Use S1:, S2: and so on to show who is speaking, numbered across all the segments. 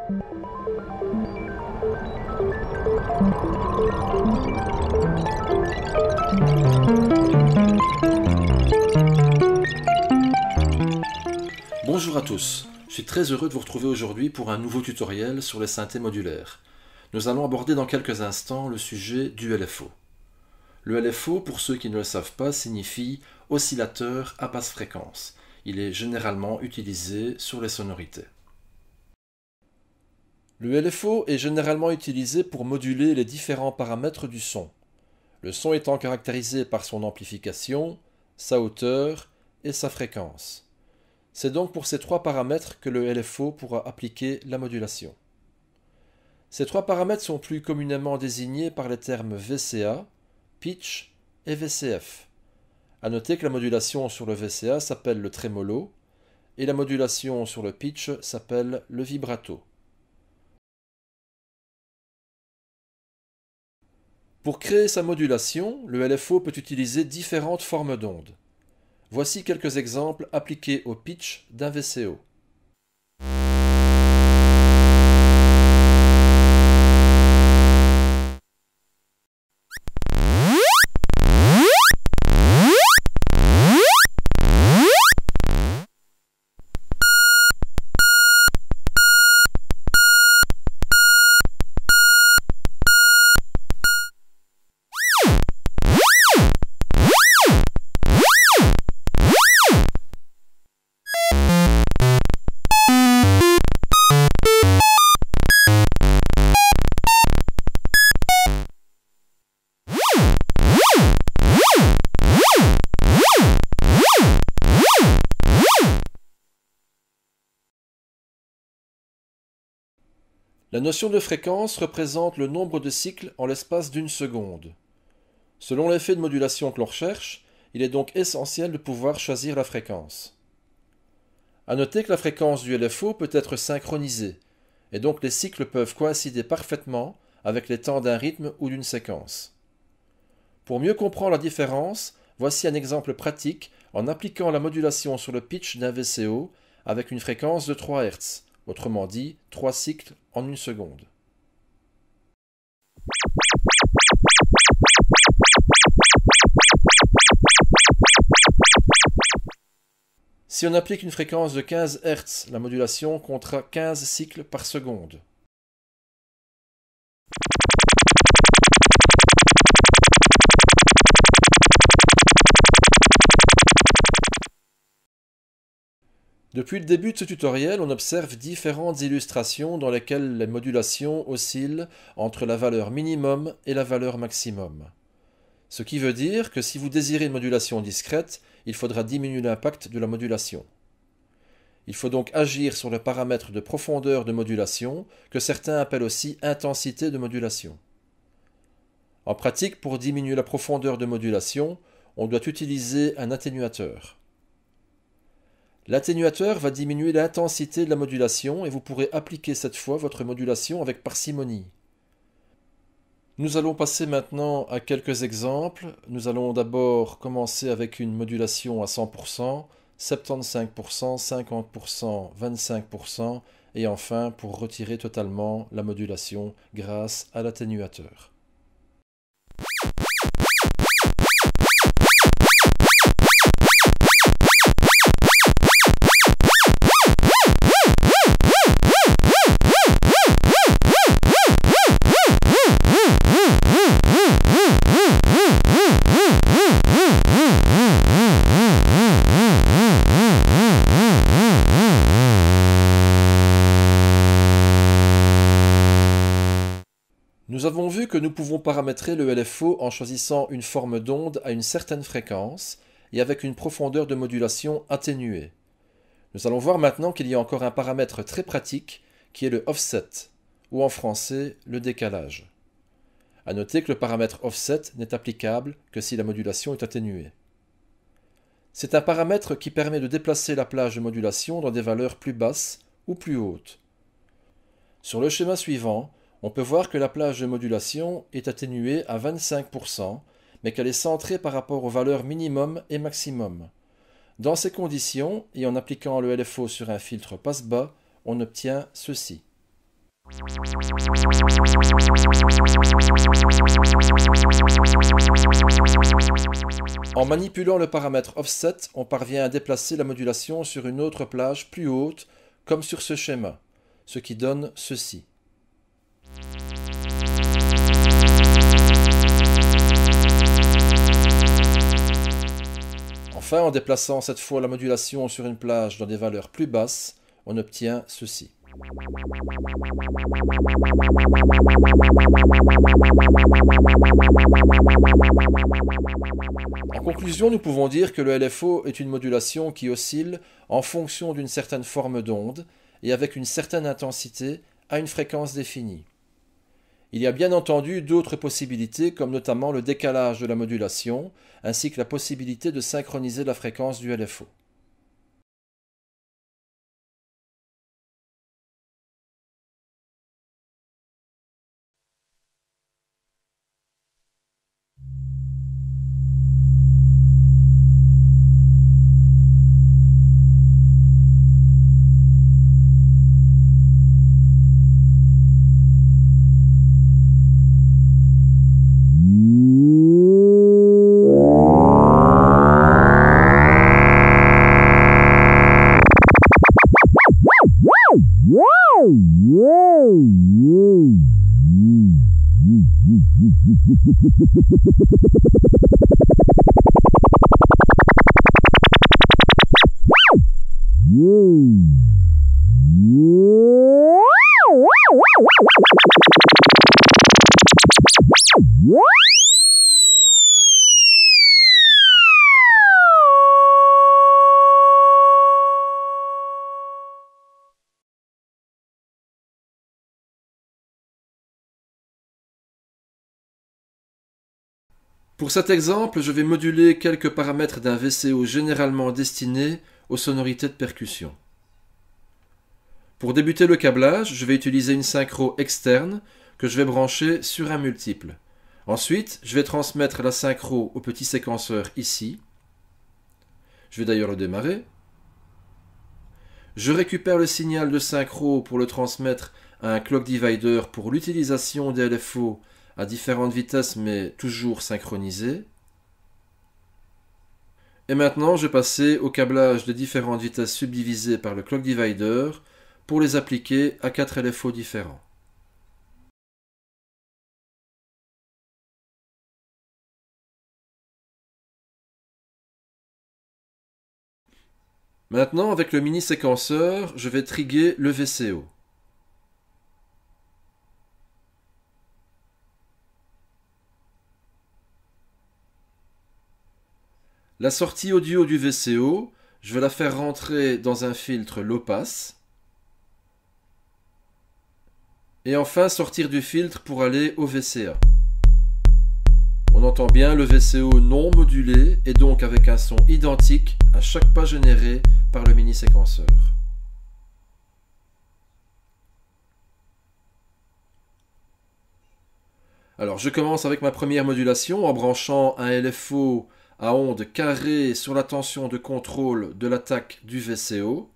S1: Bonjour à tous, je suis très heureux de vous retrouver aujourd'hui pour un nouveau tutoriel sur les synthés modulaires. Nous allons aborder dans quelques instants le sujet du LFO. Le LFO, pour ceux qui ne le savent pas, signifie oscillateur à basse fréquence. Il est généralement utilisé sur les sonorités. Le LFO est généralement utilisé pour moduler les différents paramètres du son. Le son étant caractérisé par son amplification, sa hauteur et sa fréquence. C'est donc pour ces trois paramètres que le LFO pourra appliquer la modulation. Ces trois paramètres sont plus communément désignés par les termes VCA, pitch et VCF. A noter que la modulation sur le VCA s'appelle le trémolo et la modulation sur le pitch s'appelle le vibrato. Pour créer sa modulation, le LFO peut utiliser différentes formes d'ondes. Voici quelques exemples appliqués au pitch d'un VCO. La notion de fréquence représente le nombre de cycles en l'espace d'une seconde. Selon l'effet de modulation que l'on recherche, il est donc essentiel de pouvoir choisir la fréquence. A noter que la fréquence du LFO peut être synchronisée, et donc les cycles peuvent coïncider parfaitement avec les temps d'un rythme ou d'une séquence. Pour mieux comprendre la différence, voici un exemple pratique en appliquant la modulation sur le pitch d'un VCO avec une fréquence de 3 Hz. Autrement dit, 3 cycles en une seconde. Si on applique une fréquence de 15 Hz, la modulation comptera 15 cycles par seconde. Depuis le début de ce tutoriel, on observe différentes illustrations dans lesquelles les modulations oscillent entre la valeur minimum et la valeur maximum. Ce qui veut dire que si vous désirez une modulation discrète, il faudra diminuer l'impact de la modulation. Il faut donc agir sur le paramètre de profondeur de modulation, que certains appellent aussi intensité de modulation. En pratique, pour diminuer la profondeur de modulation, on doit utiliser un atténuateur. L'atténuateur va diminuer l'intensité de la modulation et vous pourrez appliquer cette fois votre modulation avec parcimonie. Nous allons passer maintenant à quelques exemples. Nous allons d'abord commencer avec une modulation à 100%, 75%, 50%, 25% et enfin pour retirer totalement la modulation grâce à l'atténuateur. Nous avons vu que nous pouvons paramétrer le LFO en choisissant une forme d'onde à une certaine fréquence et avec une profondeur de modulation atténuée. Nous allons voir maintenant qu'il y a encore un paramètre très pratique qui est le offset, ou en français le décalage. A noter que le paramètre offset n'est applicable que si la modulation est atténuée. C'est un paramètre qui permet de déplacer la plage de modulation dans des valeurs plus basses ou plus hautes. Sur le schéma suivant, on peut voir que la plage de modulation est atténuée à 25%, mais qu'elle est centrée par rapport aux valeurs minimum et maximum. Dans ces conditions, et en appliquant le LFO sur un filtre passe-bas, on obtient ceci. En manipulant le paramètre offset, on parvient à déplacer la modulation sur une autre plage plus haute, comme sur ce schéma, ce qui donne ceci. Enfin, en déplaçant cette fois la modulation sur une plage dans des valeurs plus basses, on obtient ceci. En conclusion, nous pouvons dire que le LFO est une modulation qui oscille en fonction d'une certaine forme d'onde et avec une certaine intensité à une fréquence définie. Il y a bien entendu d'autres possibilités, comme notamment le décalage de la modulation, ainsi que la possibilité de synchroniser la fréquence du LFO. Pour cet exemple, je vais moduler quelques paramètres d'un VCO généralement destiné aux sonorités de percussion. Pour débuter le câblage, je vais utiliser une synchro externe que je vais brancher sur un multiple. Ensuite, je vais transmettre la synchro au petit séquenceur ici. Je vais d'ailleurs le démarrer. Je récupère le signal de synchro pour le transmettre à un clock divider pour l'utilisation des LFO à différentes vitesses mais toujours synchronisées. Et maintenant, je vais passer au câblage des différentes vitesses subdivisées par le clock divider pour les appliquer à 4 LFO différents. Maintenant, avec le mini séquenceur, je vais triguer le VCO. La sortie audio du VCO, je vais la faire rentrer dans un filtre low pass. Et enfin sortir du filtre pour aller au VCA. On entend bien le VCO non modulé et donc avec un son identique à chaque pas généré par le mini séquenceur. Alors je commence avec ma première modulation en branchant un LFO à onde carrée sur la tension de contrôle de l'attaque du VCO.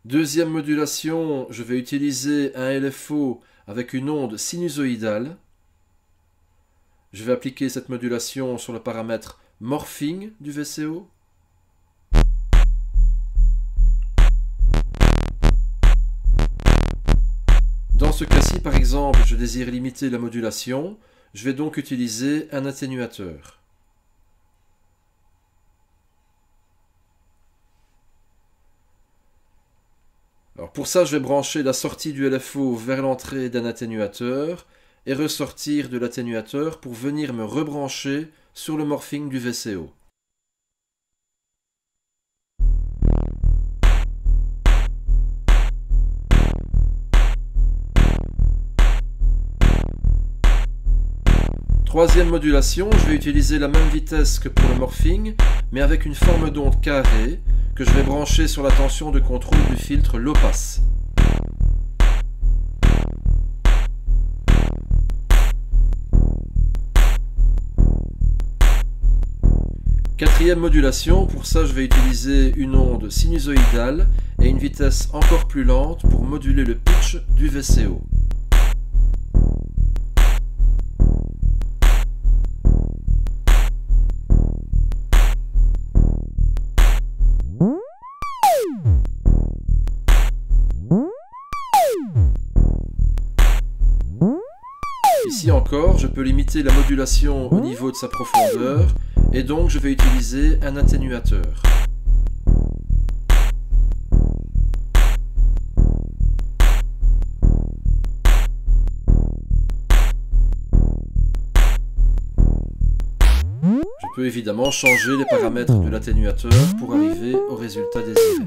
S1: Deuxième modulation, je vais utiliser un LFO avec une onde sinusoïdale. Je vais appliquer cette modulation sur le paramètre morphing du VCO. Dans ce cas-ci, par exemple, je désire limiter la modulation. Je vais donc utiliser un atténuateur. Alors pour ça, je vais brancher la sortie du LFO vers l'entrée d'un atténuateur et ressortir de l'atténuateur pour venir me rebrancher sur le morphing du VCO. Troisième modulation, je vais utiliser la même vitesse que pour le morphing, mais avec une forme d'onde carrée que je vais brancher sur la tension de contrôle du filtre low pass. Quatrième modulation, pour ça je vais utiliser une onde sinusoïdale et une vitesse encore plus lente pour moduler le pitch du VCO. Ici encore, je peux limiter la modulation au niveau de sa profondeur et donc je vais utiliser un atténuateur. Je peux évidemment changer les paramètres de l'atténuateur pour arriver au résultat désiré.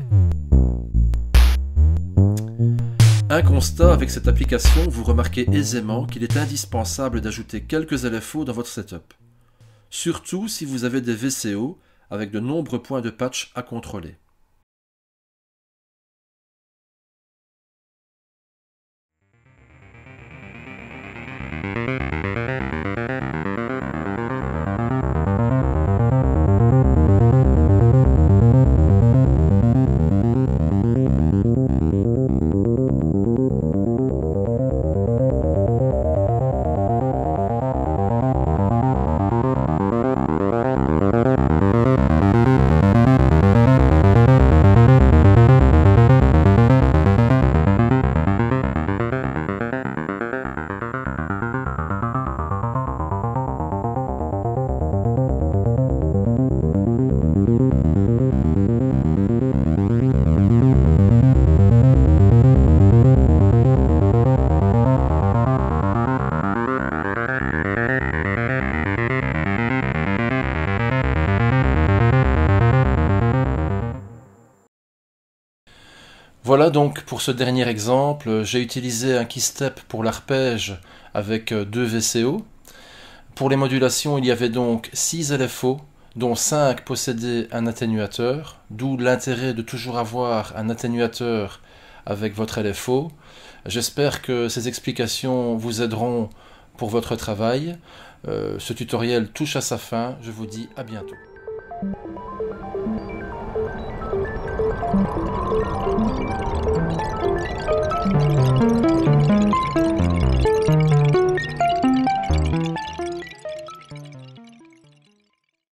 S1: Un constat avec cette application, vous remarquez aisément qu'il est indispensable d'ajouter quelques LFO dans votre setup. Surtout si vous avez des VCO avec de nombreux points de patch à contrôler. Voilà donc pour ce dernier exemple, j'ai utilisé un keystep pour l'arpège avec 2 VCO. Pour les modulations, il y avait donc 6 LFO, dont 5 possédaient un atténuateur, d'où l'intérêt de toujours avoir un atténuateur avec votre LFO. J'espère que ces explications vous aideront pour votre travail. Ce tutoriel touche à sa fin, je vous dis à bientôt.
S2: Thank you.